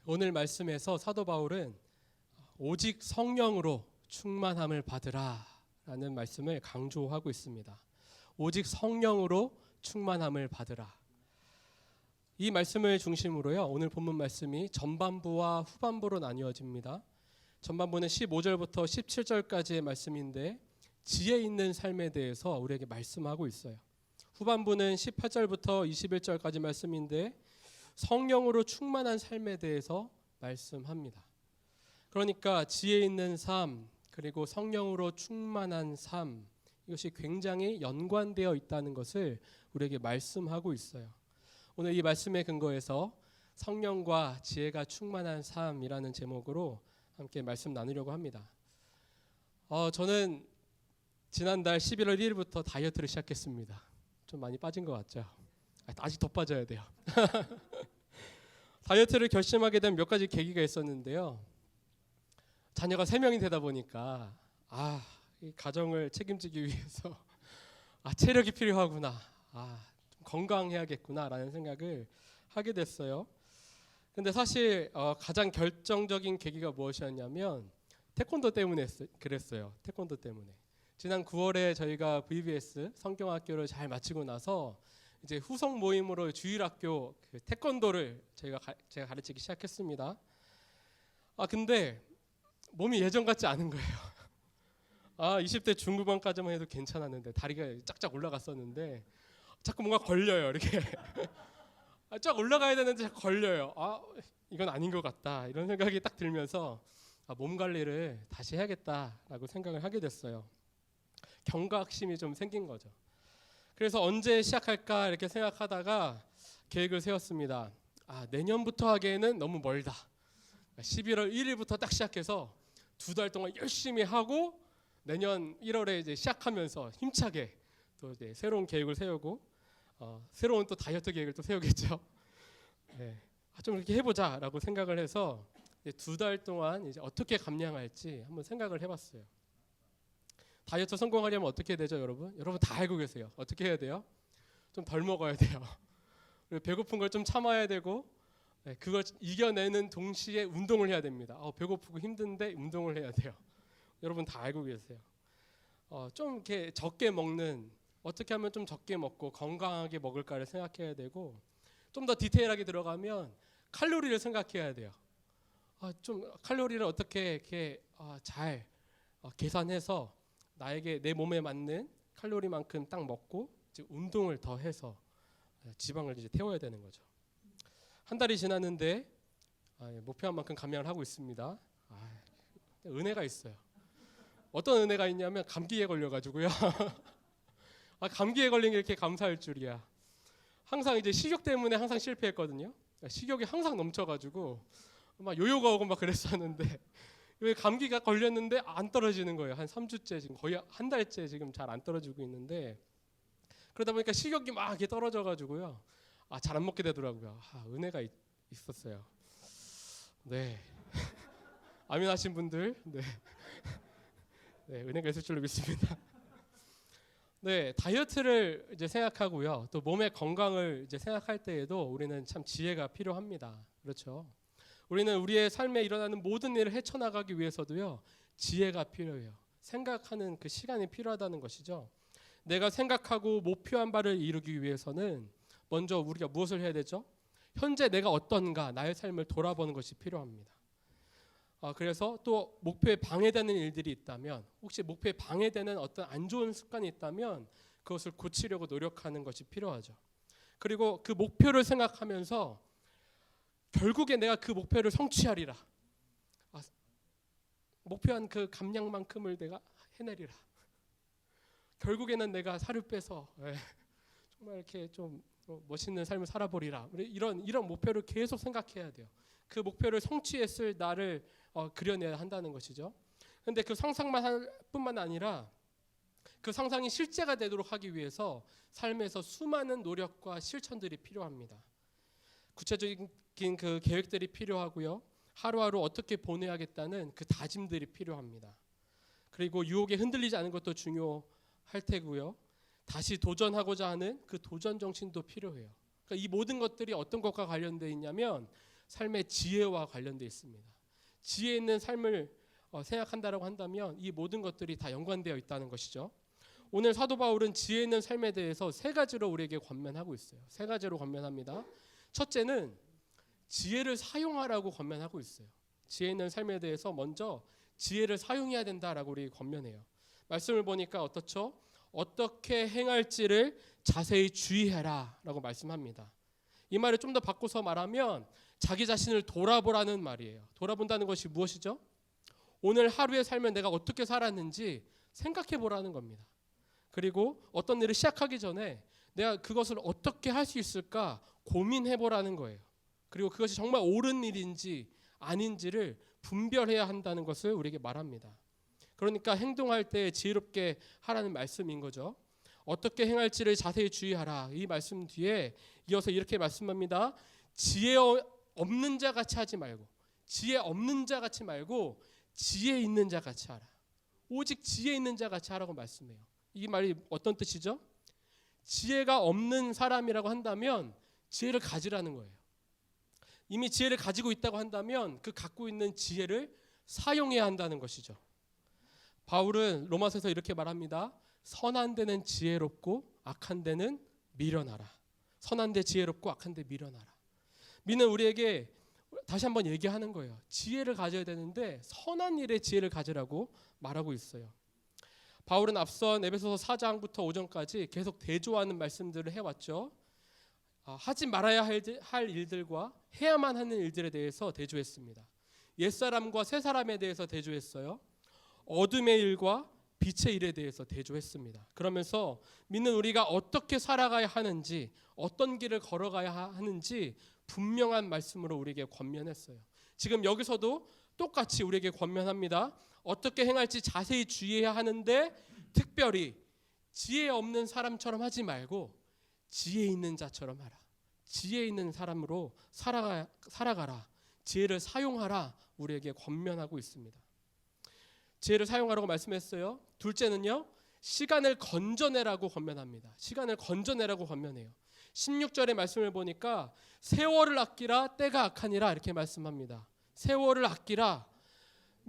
오늘 말씀에서 사도 바울은 오직 성령으로 충만함을 받으라 라는 말씀을 강조하고 있습니다. 오직 성령으로 충만함을 받으라. 이 말씀을 중심으로요, 오늘 본문 말씀이 전반부와 후반부로 나뉘어집니다. 전반부는 15절부터 17절까지의 말씀인데 지혜 있는 삶에 대해서 우리에게 말씀하고 있어요. 후반부는 18절부터 21절까지 말씀인데 성령으로 충만한 삶에 대해서 말씀합니다. 그러니까 지혜 있는 삶, 그리고 성령으로 충만한 삶, 이것이 굉장히 연관되어 있다는 것을 우리에게 말씀하고 있어요. 오늘 이 말씀에 근거해서 성령과 지혜가 충만한 삶이라는 제목으로 함께 말씀 나누려고 합니다. 저는 지난달 11월 1일부터 다이어트를 시작했습니다. 좀 많이 빠진 것 같죠? 아직 더 빠져야 돼요. 다이어트를 결심하게 된 몇 가지 계기가 있었는데요. 자녀가 3명이 되다 보니까 이 가정을 책임지기 위해서 체력이 필요하구나, 좀 건강해야겠구나라는 생각을 하게 됐어요. 근데 사실 가장 결정적인 계기가 무엇이었냐면 태권도 때문에 그랬어요. 태권도 때문에. 지난 9월에 저희가 VBS 성경학교를 잘 마치고 나서 이제 후속 모임으로 주일학교 태권도를 제가 가르치기 시작했습니다. 근데 몸이 예전 같지 않은 거예요. 20대 중후반까지만 해도 괜찮았는데 다리가 쫙쫙 올라갔었는데 자꾸 뭔가 걸려요. 이렇게 쫙 올라가야 되는데 자꾸 걸려요. 이건 아닌 것 같다, 이런 생각이 딱 들면서 몸 관리를 다시 해야겠다라고 생각을 하게 됐어요. 경각심이 좀 생긴 거죠. 그래서 언제 시작할까 이렇게 생각하다가 계획을 세웠습니다. 내년부터 하기에는 너무 멀다. 11월 1일부터 딱 시작해서 2달 동안 열심히 하고 내년 1월에 이제 시작하면서 힘차게 또 이제 새로운 계획을 세우고 새로운 또 다이어트 계획을 또 세우겠죠. 네. 좀 이렇게 해보자라고 생각을 해서 2달 동안 이제 어떻게 감량할지 한번 생각을 해봤어요. 다이어트 성공하려면 어떻게 되죠, 여러분? 여러분 다 알고 계세요. 어떻게 해야 돼요? 좀 덜 먹어야 돼요. 그리고 배고픈 걸 좀 참아야 되고, 그걸 이겨내는 동시에 운동을 해야 됩니다. 배고프고 힘든데 운동을 해야 돼요. 여러분 다 알고 계세요. 좀 이렇게 적게 먹는, 어떻게 하면 좀 적게 먹고 건강하게 먹을까를 생각해야 되고, 좀 더 디테일하게 들어가면 칼로리를 생각해야 돼요. 좀 칼로리를 어떻게 이렇게 잘 계산해서 나에게 내 몸에 맞는 칼로리만큼 딱 먹고 이제 운동을 더 해서 지방을 이제 태워야 되는 거죠. 한 달이 지났는데 목표한 만큼 감량을 하고 있습니다. 은혜가 있어요. 어떤 은혜가 있냐면 감기에 걸려가지고요. 감기에 걸린 게 이렇게 감사할 줄이야. 항상 이제 식욕 때문에 항상 실패했거든요. 식욕이 항상 넘쳐가지고 막 요요가 오고 막 그랬었는데 왜 감기가 걸렸는데 안 떨어지는 거예요. 한 3주째 지금 거의 한 달째 지금 잘 안 떨어지고 있는데, 그러다 보니까 식욕이 막 이렇게 떨어져가지고요. 잘 안 먹게 되더라고요. 은혜가 있었어요. 네. 아멘하신 분들, 네, 은혜가 있을 줄로 믿습니다. 네, 다이어트를 이제 생각하고요. 또 몸의 건강을 이제 생각할 때에도 우리는 참 지혜가 필요합니다. 그렇죠? 우리는 우리의 삶에 일어나는 모든 일을 헤쳐나가기 위해서도요, 지혜가 필요해요. 생각하는 그 시간이 필요하다는 것이죠. 내가 생각하고 목표한 바를 이루기 위해서는 먼저 우리가 무엇을 해야 되죠? 현재 내가 어떤가, 나의 삶을 돌아보는 것이 필요합니다. 그래서 또 목표에 방해되는 일들이 있다면, 혹시 목표에 방해되는 어떤 안 좋은 습관이 있다면 그것을 고치려고 노력하는 것이 필요하죠. 그리고 그 목표를 생각하면서 결국에 내가 그 목표를 성취하리라. 목표한 그 감량만큼을 내가 해내리라. 결국에는 내가 살을 빼서 정말 이렇게 좀 멋있는 삶을 살아보리라. 이런 목표를 계속 생각해야 돼요. 그 목표를 성취했을 나를 그려내야 한다는 것이죠. 그런데 그 상상만 할 뿐만 아니라 그 상상이 실제가 되도록 하기 위해서 삶에서 수많은 노력과 실천들이 필요합니다. 구체적인 그 계획들이 필요하고요. 하루하루 어떻게 보내야겠다는 그 다짐들이 필요합니다. 그리고 유혹에 흔들리지 않은 것도 중요할 테고요. 다시 도전하고자 하는 그 도전 정신도 필요해요. 그러니까 이 모든 것들이 어떤 것과 관련되어 있냐면 삶의 지혜와 관련되어 있습니다. 지혜 있는 삶을 생각한다라고 한다면 이 모든 것들이 다 연관되어 있다는 것이죠. 오늘 사도 바울은 지혜 있는 삶에 대해서 세 가지로 우리에게 권면하고 있어요. 세 가지로 권면합니다. 첫째는 지혜를 사용하라고 권면하고 있어요. 지혜 있는 삶에 대해서 먼저 지혜를 사용해야 된다라고 우리 권면해요. 말씀을 보니까 어떻죠? 어떻게 행할지를 자세히 주의해라 라고 말씀합니다. 이 말을 좀 더 바꿔서 말하면 자기 자신을 돌아보라는 말이에요. 돌아본다는 것이 무엇이죠? 오늘 하루의 삶을 내가 어떻게 살았는지 생각해 보라는 겁니다. 그리고 어떤 일을 시작하기 전에 내가 그것을 어떻게 할 수 있을까 고민해 보라는 거예요. 그리고 그것이 정말 옳은 일인지 아닌지를 분별해야 한다는 것을 우리에게 말합니다. 그러니까 행동할 때 지혜롭게 하라는 말씀인 거죠. 어떻게 행할지를 자세히 주의하라. 이 말씀 뒤에 이어서 이렇게 말씀합니다. 지혜 없는 자 같이 하지 말고, 지혜 없는 자 같이 말고 지혜 있는 자 같이 하라. 오직 지혜 있는 자 같이 하라고 말씀해요. 이 말이 어떤 뜻이죠? 지혜가 없는 사람이라고 한다면 지혜를 가지라는 거예요. 이미 지혜를 가지고 있다고 한다면 그 갖고 있는 지혜를 사용해야 한다는 것이죠. 바울은 로마서에서 이렇게 말합니다. 선한 데는 지혜롭고 악한 데는 미련하라. 선한 데 지혜롭고 악한 데 미련하라. 미는 우리에게 다시 한번 얘기하는 거예요. 지혜를 가져야 되는데 선한 일에 지혜를 가지라고 말하고 있어요. 바울은 앞선 에베소서 4장부터 5장까지 계속 대조하는 말씀들을 해왔죠. 하지 말아야 할 일들과 해야만 하는 일들에 대해서 대조했습니다. 옛사람과 새사람에 대해서 대조했어요. 어둠의 일과 빛의 일에 대해서 대조했습니다. 그러면서 믿는 우리가 어떻게 살아가야 하는지, 어떤 길을 걸어가야 하는지 분명한 말씀으로 우리에게 권면했어요. 지금 여기서도 똑같이 우리에게 권면합니다. 어떻게 행할지 자세히 주의해야 하는데 특별히 지혜 없는 사람처럼 하지 말고 지혜 있는 자처럼 하라. 지혜 있는 사람으로 살아가라. 지혜를 사용하라. 우리에게 권면하고 있습니다. 지혜를 사용하라고 말씀했어요. 둘째는요, 시간을 건져내라고 권면합니다. 시간을 건져내라고 권면해요. 16절의 말씀을 보니까 세월을 아끼라 때가 악하니라 이렇게 말씀합니다. 세월을 아끼라.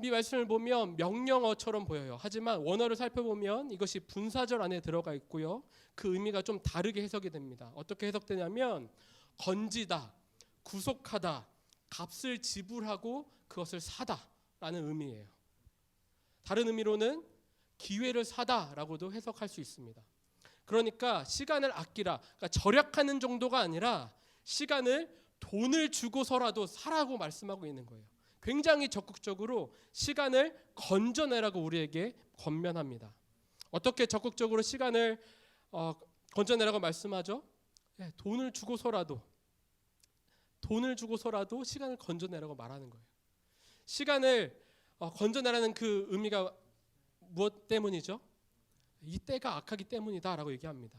이 말씀을 보면 명령어처럼 보여요. 하지만 원어를 살펴보면 이것이 분사절 안에 들어가 있고요. 그 의미가 좀 다르게 해석이 됩니다. 어떻게 해석되냐면 건지다, 구속하다, 값을 지불하고 그것을 사다라는 의미예요. 다른 의미로는 기회를 사다라고도 해석할 수 있습니다. 그러니까 시간을 아끼라, 그러니까 절약하는 정도가 아니라 시간을 돈을 주고서라도 사라고 말씀하고 있는 거예요. 굉장히 적극적으로 시간을 건져내라고 우리에게 권면합니다. 어떻게 적극적으로 시간을 건져내라고 말씀하죠? 네, 돈을 주고서라도 시간을 건져내라고 말하는 거예요. 시간을 건져내라는 그 의미가 무엇 때문이죠? 이 때가 악하기 때문이다라고 얘기합니다.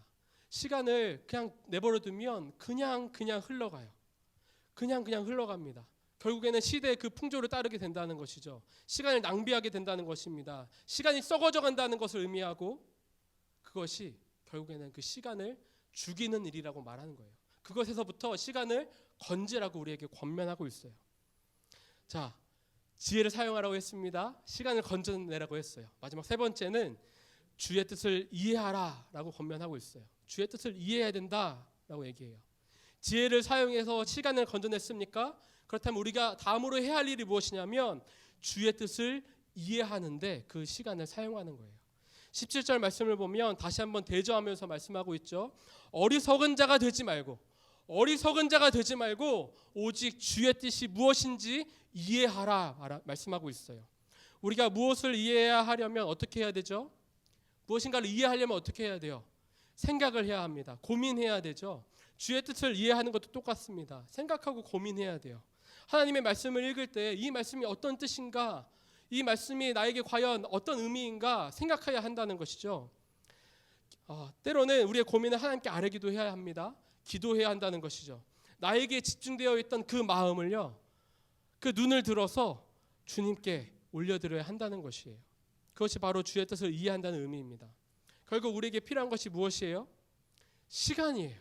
시간을 그냥 내버려 두면 그냥 흘러가요. 그냥 흘러갑니다. 결국에는 시대의 그 풍조를 따르게 된다는 것이죠. 시간을 낭비하게 된다는 것입니다. 시간이 썩어져 간다는 것을 의미하고 그것이 결국에는 그 시간을 죽이는 일이라고 말하는 거예요. 그것에서부터 시간을 건지라고 우리에게 권면하고 있어요. 자, 지혜를 사용하라고 했습니다. 시간을 건져내라고 했어요. 마지막 세 번째는 주의 뜻을 이해하라라고 권면하고 있어요. 주의 뜻을 이해해야 된다라고 얘기해요. 지혜를 사용해서 시간을 건져냈습니까? 그렇다면 우리가 다음으로 해야 할 일이 무엇이냐면 주의 뜻을 이해하는데 그 시간을 사용하는 거예요. 17절 말씀을 보면 다시 한번 대조하면서 말씀하고 있죠. 어리석은 자가 되지 말고 오직 주의 뜻이 무엇인지 이해하라 말씀하고 있어요. 우리가 무엇을 이해해야 하려면 어떻게 해야 되죠? 무엇인가를 이해하려면 어떻게 해야 돼요? 생각을 해야 합니다. 고민해야 되죠. 주의 뜻을 이해하는 것도 똑같습니다. 생각하고 고민해야 돼요. 하나님의 말씀을 읽을 때 이 말씀이 어떤 뜻인가, 이 말씀이 나에게 과연 어떤 의미인가 생각해야 한다는 것이죠. 때로는 우리의 고민을 하나님께 아뢰기도 해야 합니다. 기도해야 한다는 것이죠. 나에게 집중되어 있던 그 마음을요, 그 눈을 들어서 주님께 올려드려야 한다는 것이에요. 그것이 바로 주의 뜻을 이해한다는 의미입니다. 결국 우리에게 필요한 것이 무엇이에요? 시간이에요.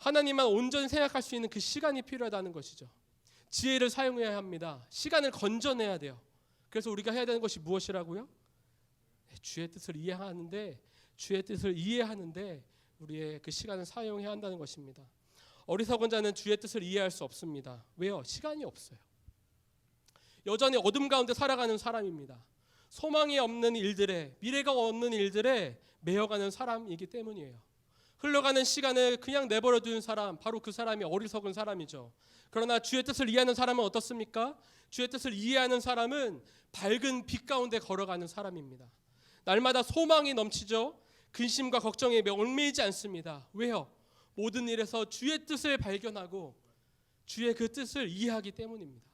하나님만 온전히 생각할 수 있는 그 시간이 필요하다는 것이죠. 지혜를 사용해야 합니다. 시간을 건져내야 돼요. 그래서 우리가 해야 되는 것이 무엇이라고요? 주의 뜻을 이해하는데 우리의 그 시간을 사용해야 한다는 것입니다. 어리석은 자는 주의 뜻을 이해할 수 없습니다. 왜요? 시간이 없어요. 여전히 어둠 가운데 살아가는 사람입니다. 소망이 없는 일들에, 미래가 없는 일들에 매여가는 사람이기 때문이에요. 흘러가는 시간을 그냥 내버려 두는 사람, 바로 그 사람이 어리석은 사람이죠. 그러나 주의 뜻을 이해하는 사람은 어떻습니까? 주의 뜻을 이해하는 사람은 밝은 빛 가운데 걸어가는 사람입니다. 날마다 소망이 넘치죠. 근심과 걱정에 얽매이지 않습니다. 왜요? 모든 일에서 주의 뜻을 발견하고 주의 그 뜻을 이해하기 때문입니다.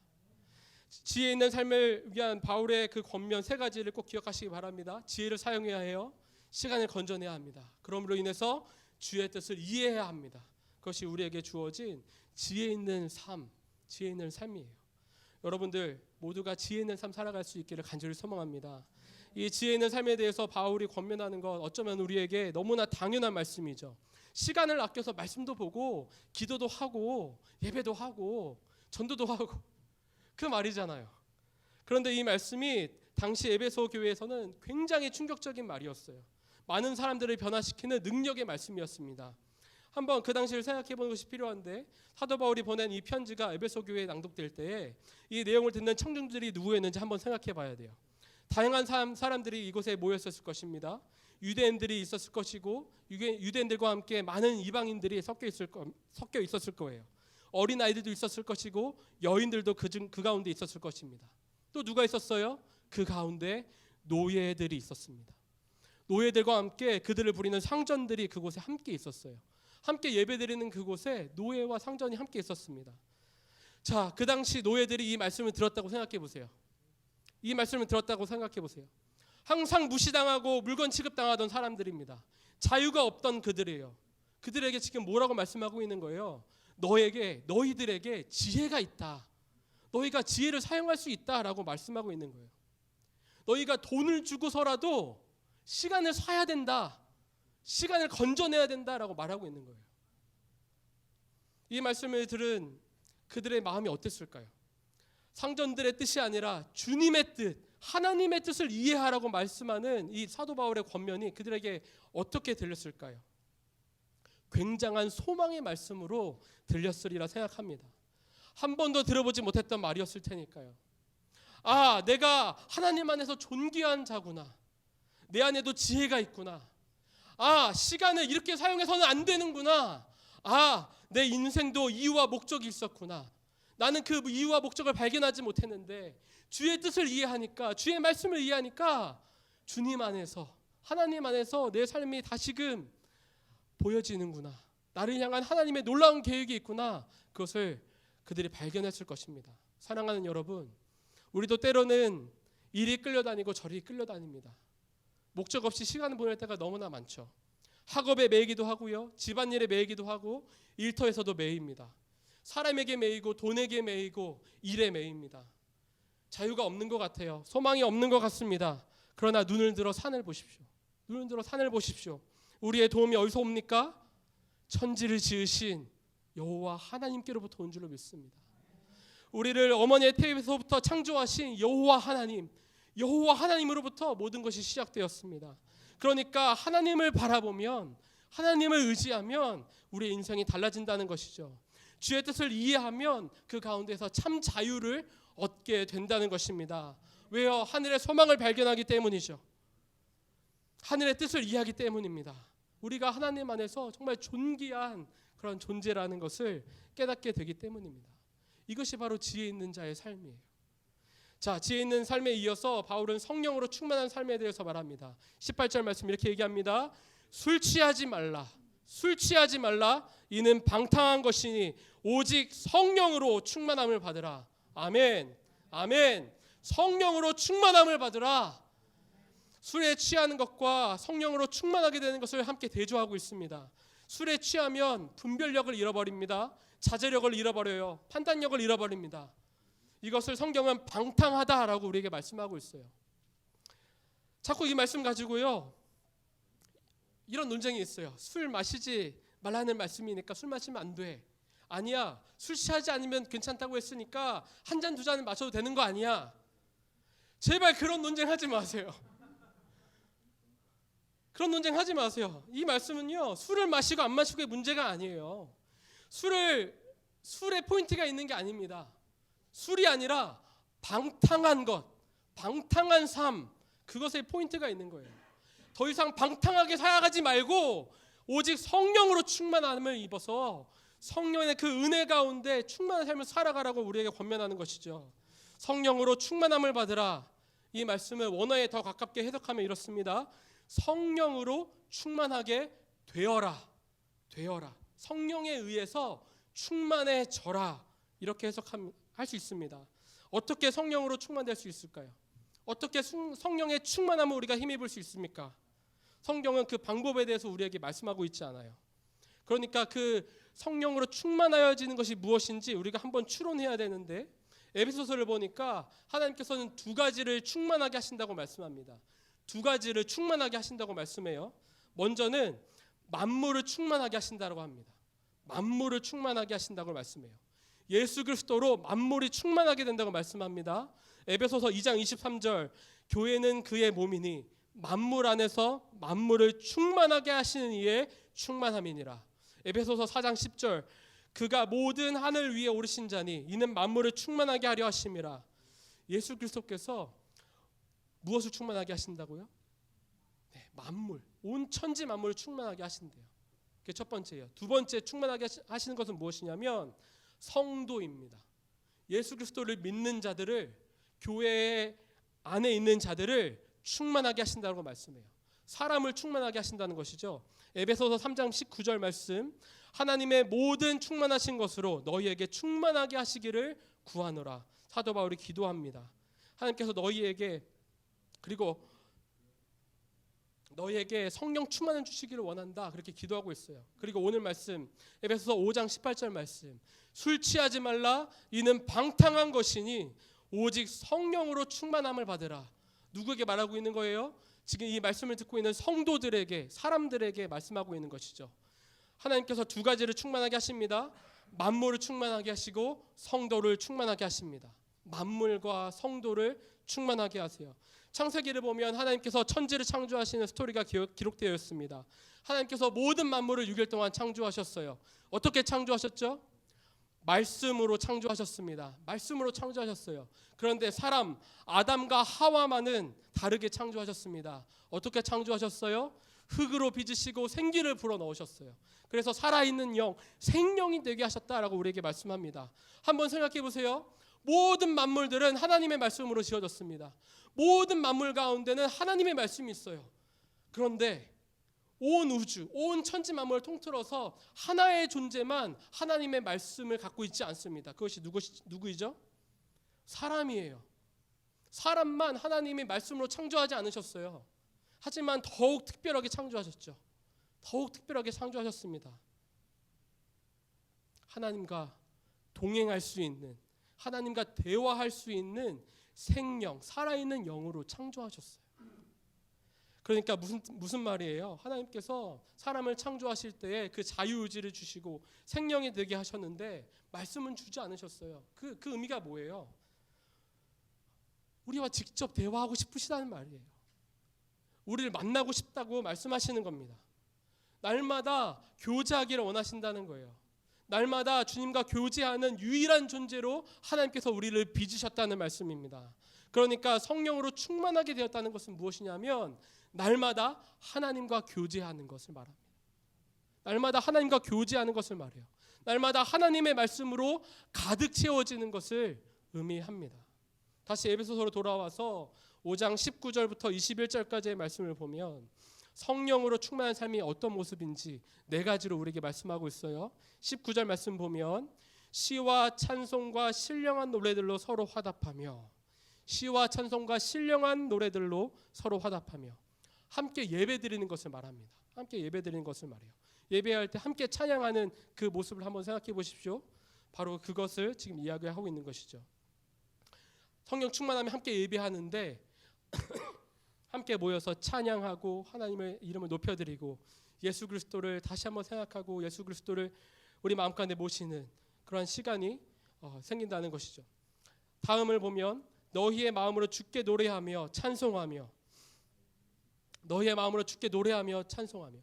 지혜 있는 삶을 위한 바울의 그 권면 3가지를 꼭 기억하시기 바랍니다. 지혜를 사용해야 해요. 시간을 건져내야 합니다. 그러므로 인해서 주의 뜻을 이해해야 합니다. 그것이 우리에게 주어진 지혜 있는 삶, 지혜 있는 삶이에요. 여러분들 모두가 지혜 있는 삶 살아갈 수 있기를 간절히 소망합니다. 이 지혜 있는 삶에 대해서 바울이 권면하는 것 어쩌면 우리에게 너무나 당연한 말씀이죠. 시간을 아껴서 말씀도 보고 기도도 하고 예배도 하고 전도도 하고 그 말이잖아요. 그런데 이 말씀이 당시 에베소 교회에서는 굉장히 충격적인 말이었어요. 많은 사람들을 변화시키는 능력의 말씀이었습니다. 한번 그 당시를 생각해 보는 것이 필요한데, 사도 바울이 보낸 이 편지가 에베소 교회에 낭독될 때에 이 내용을 듣는 청중들이 누구였는지 한번 생각해 봐야 돼요. 다양한 사람들이 이곳에 모였었을 것입니다. 유대인들이 있었을 것이고 유대인들과 함께 많은 이방인들이 섞여 있었을 거예요. 어린 아이들도 있었을 것이고 여인들도 그 가운데 있었을 것입니다. 또 누가 있었어요? 그 가운데 노예들이 있었습니다. 노예들과 함께 그들을 부리는 상전들이 그곳에 함께 있었어요. 함께 예배드리는 그곳에 노예와 상전이 함께 있었습니다. 자, 그 당시 노예들이 이 말씀을 들었다고 생각해 보세요. 이 말씀을 들었다고 생각해 보세요. 항상 무시당하고 물건 취급당하던 사람들입니다. 자유가 없던 그들이에요. 그들에게 지금 뭐라고 말씀하고 있는 거예요? 너희들에게 지혜가 있다. 너희가 지혜를 사용할 수 있다라고 말씀하고 있는 거예요. 너희가 돈을 주고서라도 시간을 사야 된다. 시간을 건져내야 된다라고 말하고 있는 거예요. 이 말씀을 들은 그들의 마음이 어땠을까요? 상전들의 뜻이 아니라 주님의 뜻, 하나님의 뜻을 이해하라고 말씀하는 이 사도 바울의 권면이 그들에게 어떻게 들렸을까요? 굉장한 소망의 말씀으로 들렸으리라 생각합니다. 한 번도 들어보지 못했던 말이었을 테니까요. 아, 내가 하나님 안에서 존귀한 자구나. 내 안에도 지혜가 있구나. 아, 시간을 이렇게 사용해서는 안 되는구나. 아, 내 인생도 이유와 목적이 있었구나. 나는 그 이유와 목적을 발견하지 못했는데 주의 뜻을 이해하니까, 주의 말씀을 이해하니까 주님 안에서, 하나님 안에서 내 삶이 다시금 보여지는구나. 나를 향한 하나님의 놀라운 계획이 있구나. 그것을 그들이 발견했을 것입니다. 사랑하는 여러분, 우리도 때로는 이리 끌려다니고 저리 끌려다닙니다. 목적 없이 시간을 보낼 때가 너무나 많죠. 학업에 매이기도 하고요, 집안일에 매이기도 하고 일터에서도 매입니다. 사람에게 매이고 돈에게 매이고 일에 매입니다. 자유가 없는 것 같아요. 소망이 없는 것 같습니다. 그러나 눈을 들어 산을 보십시오. 눈을 들어 산을 보십시오. 우리의 도움이 어디서 옵니까? 천지를 지으신 여호와 하나님께로부터 온 줄로 믿습니다. 우리를 어머니의 태에서부터 창조하신 여호와 하나님으로부터 모든 것이 시작되었습니다. 그러니까 하나님을 바라보면, 하나님을 의지하면 우리의 인생이 달라진다는 것이죠. 주의 뜻을 이해하면 그 가운데서 참 자유를 얻게 된다는 것입니다. 왜요? 하늘의 소망을 발견하기 때문이죠. 하늘의 뜻을 이해하기 때문입니다. 우리가 하나님 안에서 정말 존귀한 그런 존재라는 것을 깨닫게 되기 때문입니다. 이것이 바로 지혜 있는 자의 삶이에요. 자, 지혜 있는 삶에 이어서 바울은 성령으로 충만한 삶에 대해서 말합니다. 18절 말씀 이렇게 얘기합니다. 술 취하지 말라. 이는 방탕한 것이니 오직 성령으로 충만함을 받으라. 아멘. 성령으로 충만함을 받으라. 술에 취하는 것과 성령으로 충만하게 되는 것을 함께 대조하고 있습니다. 술에 취하면 분별력을 잃어버립니다. 자제력을 잃어버려요. 판단력을 잃어버립니다. 이것을 성경은 방탕하다라고 우리에게 말씀하고 있어요. 자꾸 이 말씀 가지고요, 이런 논쟁이 있어요. 술 마시지 말하는 말씀이니까 술 마시면 안 돼. 아니야, 술 취하지 않으면 괜찮다고 했으니까 한 잔 두 잔은 마셔도 되는 거 아니야. 제발 그런 논쟁하지 마세요. 그런 논쟁하지 마세요. 이 말씀은요, 술을 마시고 안 마시고의 문제가 아니에요. 술에 포인트가 있는 게 아닙니다. 술이 아니라 방탕한 것, 방탕한 삶, 그것에 포인트가 있는 거예요. 더 이상 방탕하게 살아가지 말고 오직 성령으로 충만함을 입어서 성령의 그 은혜 가운데 충만한 삶을 살아가라고 우리에게 권면하는 것이죠. 성령으로 충만함을 받으라. 이 말씀을 원어에 더 가깝게 해석하면 이렇습니다. 성령으로 충만하게 되어라. 성령에 의해서 충만해져라. 이렇게 해석할 수 있습니다. 어떻게 성령으로 충만될 수 있을까요? 어떻게 성령의 충만함을 우리가 힘입을 수 있습니까? 성경은 그 방법에 대해서 우리에게 말씀하고 있지 않아요. 그러니까 그 성령으로 충만하여지는 것이 무엇인지 우리가 한번 추론해야 되는데, 에베소서를 보니까 하나님께서는 두 가지를 충만하게 하신다고 말씀합니다. 두 가지를 충만하게 하신다고 말씀해요. 먼저는 만물을 충만하게 하신다고 합니다. 만물을 충만하게 하신다고 말씀해요. 예수 그리스도로 만물이 충만하게 된다고 말씀합니다. 에베소서 2장 23절, 교회는 그의 몸이니 만물 안에서 만물을 충만하게 하시는 이의 충만함이니라. 에베소서 4장 10절, 그가 모든 하늘 위에 오르신 자니 이는 만물을 충만하게 하려 하심이라. 예수 그리스도께서 무엇을 충만하게 하신다고요? 네, 만물, 온 천지 만물을 충만하게 하신대요. 그게 첫 번째예요. 두 번째 충만하게 하시는 것은 무엇이냐면 성도입니다. 예수 그리스도를 믿는 자들을, 교회 안에 있는 자들을 충만하게 하신다고 말씀해요. 사람을 충만하게 하신다는 것이죠. 에베소서 3장 19절 말씀, 하나님의 모든 충만하신 것으로 너희에게 충만하게 하시기를 구하노라. 사도 바울이 기도합니다. 하나님께서 너희에게, 그리고 너희에게 성령 충만을 주시기를 원한다, 그렇게 기도하고 있어요. 그리고 오늘 말씀 에베소서 5장 18절 말씀, 술 취하지 말라 이는 방탕한 것이니 오직 성령으로 충만함을 받으라. 누구에게 말하고 있는 거예요? 지금 이 말씀을 듣고 있는 성도들에게, 사람들에게 말씀하고 있는 것이죠. 하나님께서 두 가지를 충만하게 하십니다. 만물을 충만하게 하시고 성도를 충만하게 하십니다. 만물과 성도를 충만하게 하세요. 창세기를 보면 하나님께서 천지를 창조하시는 스토리가 기록되어 있습니다. 하나님께서 모든 만물을 6일 동안 창조하셨어요. 어떻게 창조하셨죠? 말씀으로 창조하셨습니다. 말씀으로 창조하셨어요. 그런데 사람 아담과 하와만은 다르게 창조하셨습니다. 어떻게 창조하셨어요? 흙으로 빚으시고 생기를 불어넣으셨어요. 그래서 살아있는 영, 생명이 되게 하셨다라고 우리에게 말씀합니다. 한번 생각해 보세요. 모든 만물들은 하나님의 말씀으로 지어졌습니다. 모든 만물 가운데는 하나님의 말씀이 있어요. 그런데 온 우주, 온 천지 만물을 통틀어서 하나의 존재만 하나님의 말씀을 갖고 있지 않습니다. 그것이 누구이죠? 사람이에요. 사람만 하나님의 말씀으로 창조하지 않으셨어요. 하지만 더욱 특별하게 창조하셨죠. 더욱 특별하게 창조하셨습니다. 하나님과 동행할 수 있는, 하나님과 대화할 수 있는 생명, 살아있는 영으로 창조하셨어요. 그러니까 무슨 말이에요? 하나님께서 사람을 창조하실 때에 그 자유의지를 주시고 생명이 되게 하셨는데 말씀은 주지 않으셨어요. 그 의미가 뭐예요? 우리와 직접 대화하고 싶으시다는 말이에요. 우리를 만나고 싶다고 말씀하시는 겁니다. 날마다 교제하기를 원하신다는 거예요. 날마다 주님과 교제하는 유일한 존재로 하나님께서 우리를 빚으셨다는 말씀입니다. 그러니까 성령으로 충만하게 되었다는 것은 무엇이냐면 날마다 하나님과 교제하는 것을 말합니다. 날마다 하나님과 교제하는 것을 말해요. 날마다 하나님의 말씀으로 가득 채워지는 것을 의미합니다. 다시 에베소서로 돌아와서 5장 19절부터 21절까지의 말씀을 보면 성령으로 충만한 삶이 어떤 모습인지 네 가지로 우리에게 말씀하고 있어요. 19절 말씀 보면 시와 찬송과 신령한 노래들로 서로 화답하며, 시와 찬송과 신령한 노래들로 서로 화답하며, 함께 예배드리는 것을 말합니다. 함께 예배드리는 것을 말해요. 예배할 때 함께 찬양하는 그 모습을 한번 생각해 보십시오. 바로 그것을 지금 이야기하고 있는 것이죠. 성령 충만하면 함께 예배하는데 함께 모여서 찬양하고 하나님의 이름을 높여드리고 예수 그리스도를 다시 한번 생각하고 예수 그리스도를 우리 마음가운데 모시는 그러한 시간이 생긴다는 것이죠. 다음을 보면 너희의 마음으로 주께 노래하며 찬송하며, 너희의 마음으로 주께 노래하며 찬송하며,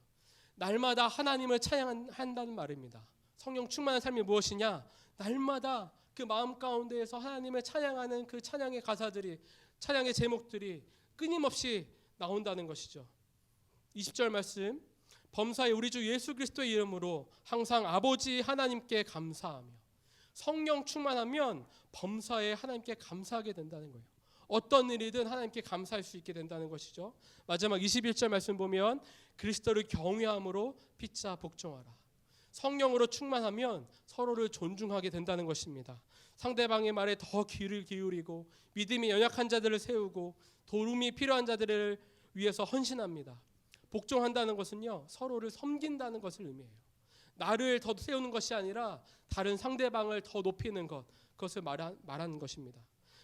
날마다 하나님을 찬양한다는 말입니다. 성령 충만한 삶이 무엇이냐? 날마다 그 마음 가운데에서 하나님을 찬양하는 그 찬양의 가사들이, 찬양의 제목들이 끊임없이 나온다는 것이죠. 20절 말씀, 범사에 우리 주 예수 그리스도의 이름으로 항상 아버지 하나님께 감사하며. 성령 충만하면 범사에 하나님께 감사하게 된다는 거예요. 어떤 일이든 하나님께 감사할 수 있게 된다는 것이죠. 마지막 21절 말씀 보면 그리스도를 경외함으로 피차 복종하라. 성령으로 충만하면 서로를 존중하게 된다는 것입니다. 상대방의 말에 더 귀를 기울이고 믿음이 연약한 자들을 세우고 도움이 필요한 자들을 위해서 헌신합니다. 복종한다는 것은요, 서로를 섬긴다는 것을 의미해요. 나를 더 세우는 것이 아니라 다른 상대방을 더 높이는 것, 그것을 말하는 것입니다.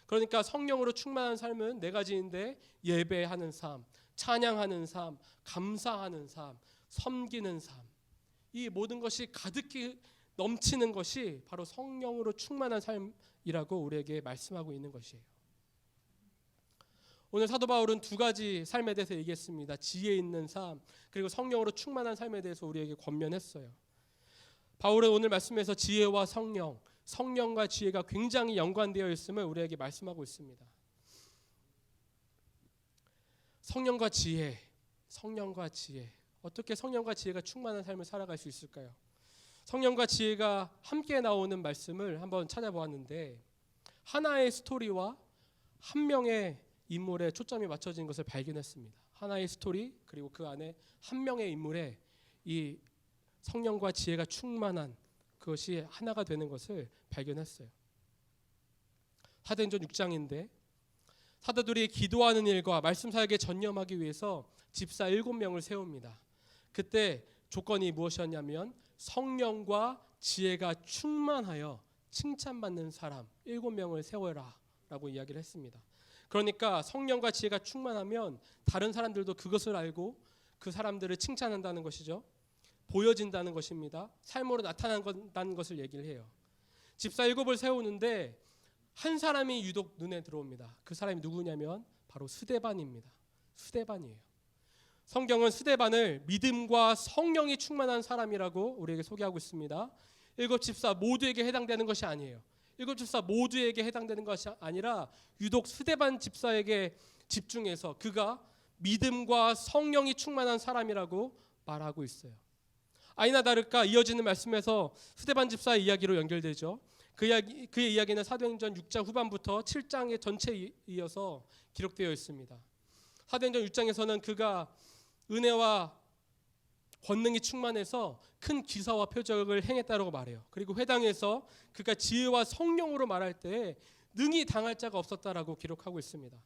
그러니까 성령으로 충만한 삶은 네 가지인데, 예배하는 삶, 찬양하는 삶, 감사하는 삶, 섬기는 삶, 이 모든 것이 가득히 넘치는 것이 바로 성령으로 충만한 삶이라고 우리에게 말씀하고 있는 것이에요. 오늘 사도 바울은 두 가지 삶에 대해서 얘기했습니다. 지혜 있는 삶, 그리고 성령으로 충만한 삶에 대해서 우리에게 권면했어요. 바울은 오늘 말씀에서 지혜와 성령, 성령과 지혜가 굉장히 연관되어 있음을 우리에게 말씀하고 있습니다. 성령과 지혜, 성령과 지혜. 어떻게 성령과 지혜가 충만한 삶을 살아갈 수 있을까요? 성령과 지혜가 함께 나오는 말씀을 한번 찾아보았는데, 하나의 스토리와 한 명의 인물에 초점이 맞춰진 것을 발견했습니다. 하나의 스토리, 그리고 그 안에 한 명의 인물에 이 성령과 지혜가 충만한 그것이 하나가 되는 것을 발견했어요. 사도행전 6장인데, 사도들이 기도하는 일과 말씀 사역에 전념하기 위해서 집사 7명을 세웁니다. 그때 조건이 무엇이었냐면 성령과 지혜가 충만하여 칭찬받는 사람 7명을 세워라 라고 이야기를 했습니다. 그러니까 성령과 지혜가 충만하면 다른 사람들도 그것을 알고 그 사람들을 칭찬한다는 것이죠. 보여진다는 것입니다. 삶으로 나타난다는 것을 얘기를 해요. 집사 7을 세우는데 한 사람이 유독 눈에 들어옵니다. 그 사람이 누구냐면 바로 스데반입니다. 스데반이에요. 성경은 스데반을 믿음과 성령이 충만한 사람이라고 우리에게 소개하고 있습니다. 7 집사 모두에게 해당되는 것이 아니에요. 7 집사 모두에게 해당되는 것이 아니라 유독 스데반 집사에게 집중해서 그가 믿음과 성령이 충만한 사람이라고 말하고 있어요. 아니나 다를까 이어지는 말씀에서 스데반 집사의 이야기로 연결되죠. 그의 이야기는 사도행전 6장 후반부터 7장의 전체에 이어서 기록되어 있습니다. 사도행전 6장에서는 그가 은혜와 권능이 충만해서 큰 기사와 표적을 행했다고 말해요. 그리고 회당에서 그가 지혜와 성령으로 말할 때 능히 당할 자가 없었다라고 기록하고 있습니다.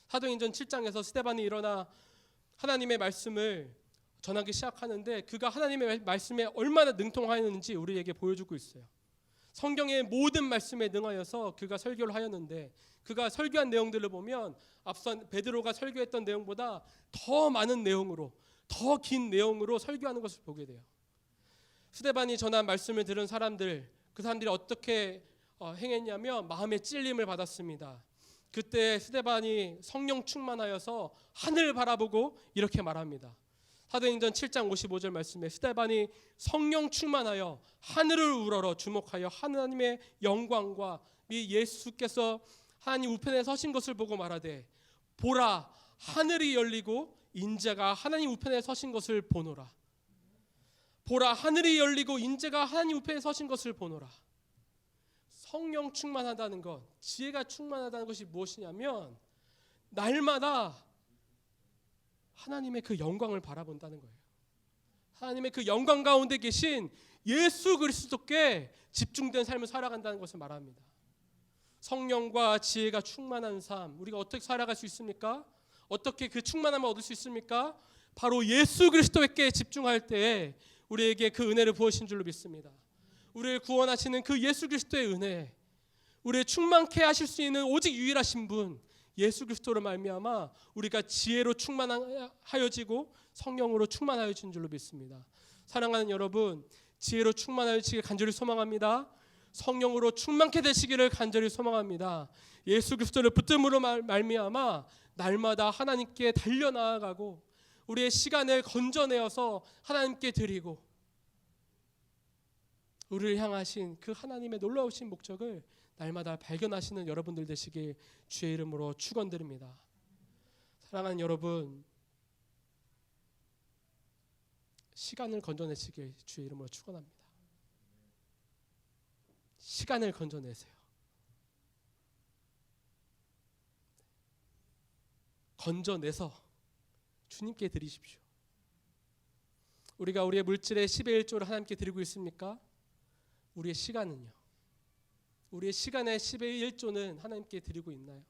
사도행전 7장에서 스데반이 일어나 하나님의 말씀을 전하기 시작하는데 그가 하나님의 말씀에 얼마나 능통하였는지 우리에게 보여주고 있어요. 성경의 모든 말씀에 능하여서 그가 설교를 하였는데, 그가 설교한 내용들을 보면 앞선 베드로가 설교했던 내용보다 더 많은 내용으로, 더 긴 내용으로 설교하는 것을 보게 돼요. 스데반이 전한 말씀을 들은 사람들, 그 사람들이 어떻게 행했냐면 마음의 찔림을 받았습니다. 그때 스데반이 성령 충만하여서 하늘을 바라보고 이렇게 말합니다. 사도행전 7장 55절 말씀에 스데반이 성령 충만하여 하늘을 우러러 주목하여 하나님의 영광과 이 예수께서 하나님 우편에 서신 것을 보고 말하되, 보라 하늘이 열리고 인자가 하나님 우편에 서신 것을 보노라. 보라 하늘이 열리고 인자가 하나님 우편에 서신 것을 보노라. 성령 충만하다는 것, 지혜가 충만하다는 것이 무엇이냐면 날마다 하나님의 그 영광을 바라본다는 거예요. 하나님의 그 영광 가운데 계신 예수 그리스도께 집중된 삶을 살아간다는 것을 말합니다. 성령과 지혜가 충만한 삶, 우리가 어떻게 살아갈 수 있습니까? 어떻게 그 충만함을 얻을 수 있습니까? 바로 예수 그리스도께 집중할 때에 우리에게 그 은혜를 부으신 줄로 믿습니다. 우리를 구원하시는 그 예수 그리스도의 은혜, 우리를 충만케 하실 수 있는 오직 유일하신 분, 예수 그리스도로 말미암아 우리가 지혜로 충만하여지고 성령으로 충만하여진 줄로 믿습니다. 사랑하는 여러분, 지혜로 충만하여지길 간절히 소망합니다. 성령으로 충만케 되시기를 간절히 소망합니다. 예수 그리스도를 붙듦으로 말미암아 날마다 하나님께 달려나아가고 우리의 시간을 건져내어서 하나님께 드리고 우리를 향하신 그 하나님의 놀라우신 목적을 날마다 발견하시는 여러분들 되시길 주의 이름으로 축원드립니다. 사랑하는 여러분, 시간을 건져내시길 주의 이름으로 축원합니다. 시간을 건져내세요. 건져내서 주님께 드리십시오. 우리가 우리의 물질의 10의 1조를 하나님께 드리고 있습니까? 우리의 시간은요? 우리의 시간의 10의 1조는 하나님께 드리고 있나요?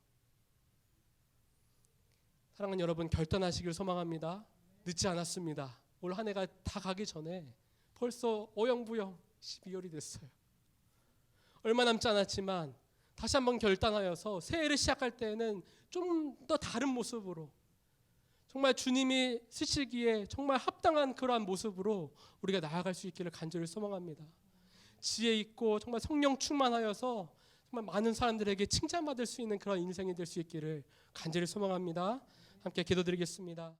사랑하는 여러분, 결단하시길 소망합니다. 늦지 않았습니다. 올 한 해가 다 가기 전에 벌써 어영부영 12월이 됐어요. 얼마 남지 않았지만 다시 한번 결단하여서 새해를 시작할 때에는 좀 더 다른 모습으로, 정말 주님이 쓰시기에 정말 합당한 그러한 모습으로 우리가 나아갈 수 있기를 간절히 소망합니다. 지혜 있고 정말 성령 충만하여서 정말 많은 사람들에게 칭찬받을 수 있는 그런 인생이 될 수 있기를 간절히 소망합니다. 함께 기도드리겠습니다.